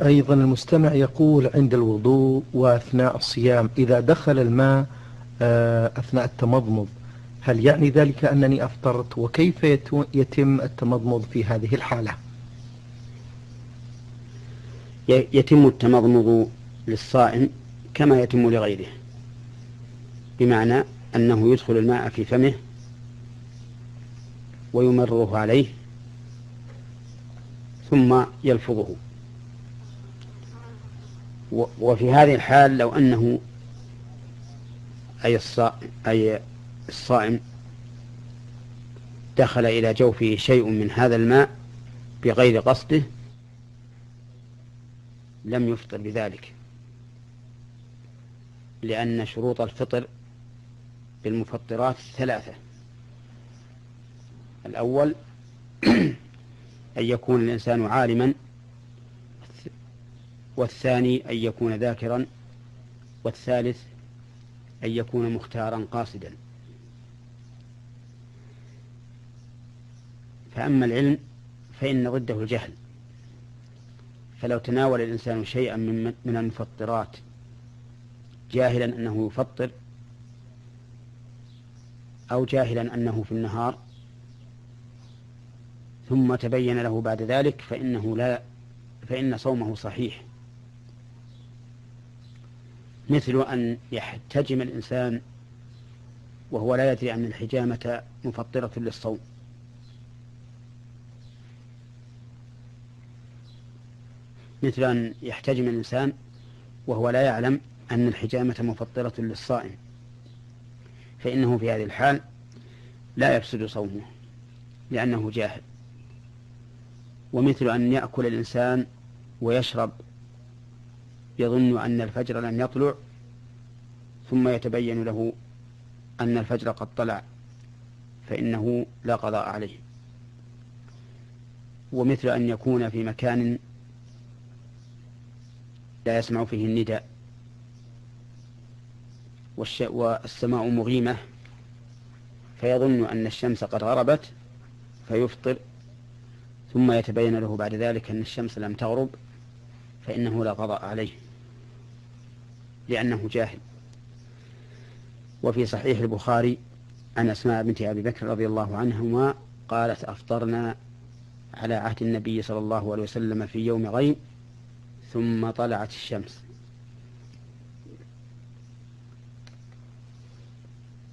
أيضا المستمع يقول عند الوضوء وأثناء الصيام إذا دخل الماء أثناء التمضمض، هل يعني ذلك أنني أفطرت؟ وكيف يتم التمضمض في هذه الحالة؟ يتم التمضمض للصائم كما يتم لغيره، بمعنى أنه يدخل الماء في فمه ويمرره عليه ثم يلفظه. وفي هذه الحال لو أنه أي الصائم دخل إلى جوفه شيء من هذا الماء بغير قصده لم يفطر بذلك، لأن شروط الفطر بالمفطرات 3: الأول أن يكون الإنسان عالما، والثاني أن يكون ذاكرا، والثالث أن يكون مختارا قاصدا. فأما العلم فإن ضده الجهل، فلو تناول الإنسان شيئا من المفطرات جاهلا أنه يفطر أو جاهلا أنه في النهار ثم تبين له بعد ذلك فإن صومه صحيح، مثل أن يحتجم الإنسان وهو لا يدري أن الحجامة مفطرة للصوم، مثل أن يحتجم الإنسان وهو لا يعلم أن الحجامة مفطرة للصائم، فإنه في هذه الحال لا يفسد صومه لأنه جاهل. ومثل أن يأكل الإنسان ويشرب يظن أن الفجر لم يطلع ثم يتبين له أن الفجر قد طلع، فإنه لا قضاء عليه. ومثل أن يكون في مكان لا يسمع فيه النداء والسماء مغيمة فيظن أن الشمس قد غربت فيفطر، ثم يتبين له بعد ذلك أن الشمس لم تغرب، فإنه لا قضاء عليه لأنه جاهل. وفي صحيح البخاري عن أسماء بنت أبي بكر رضي الله عنهما قالت: أفطرنا على عهد النبي صلى الله عليه وسلم في يوم غيم ثم طلعت الشمس،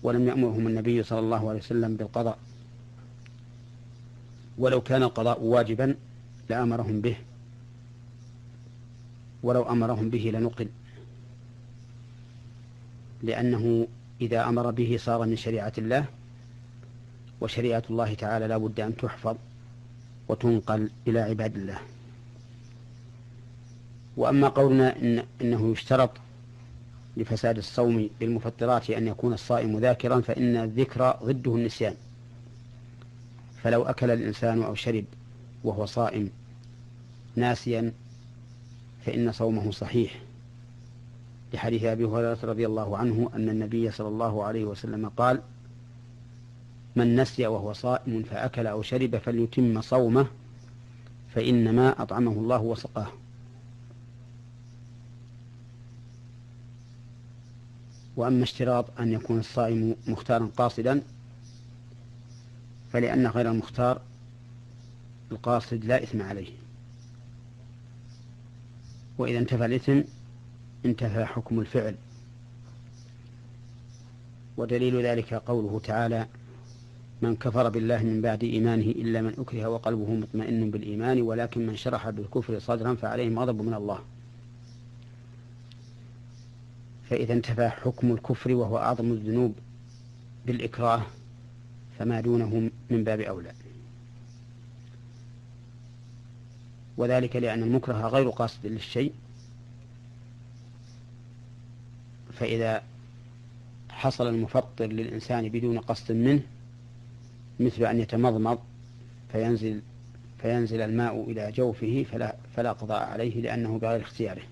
ولم يأمرهم النبي صلى الله عليه وسلم بالقضاء، ولو كان القضاء واجبا لأمرهم به، ولو أمرهم به لنقل، لأنه إذا أمر به صار من شريعة الله، وشريعة الله تعالى لا بد أن تحفظ وتنقل إلى عباد الله. وأما قولنا إنه يشترط لفساد الصوم بالمفطرات أن يكون الصائم ذاكرا، فإن الذكر ضده النسيان، فلو أكل الإنسان أو شرب وهو صائم ناسيا فإن صومه صحيح، لحديث أبي هريرة رضي الله عنه أن النبي صلى الله عليه وسلم قال: من نسي وهو صائم فأكل أو شرب فليتم صومه فإنما أطعمه الله وسقاه. وأما اشتراط أن يكون الصائم مختارا قاصدا، فلأن غير المختار القاصد لا إثم عليه، وإذا انتفى الإثم انتفى حكم الفعل. ودليل ذلك قوله تعالى: من كفر بالله من بعد إيمانه إلا من أكره وقلبه مطمئن بالإيمان ولكن من شرح بالكفر صدرا فعليهم غضب من الله. فإذا انتفى حكم الكفر وهو أعظم الذنوب بالإكراه فما دونه من باب أولى، وذلك لأن المكره غير قاصد للشيء، فإذا حصل المفطر للإنسان بدون قصد منه مثل أن يتمضمض فينزل الماء إلى جوفه فلا قضاء عليه لأنه بغير اختياره.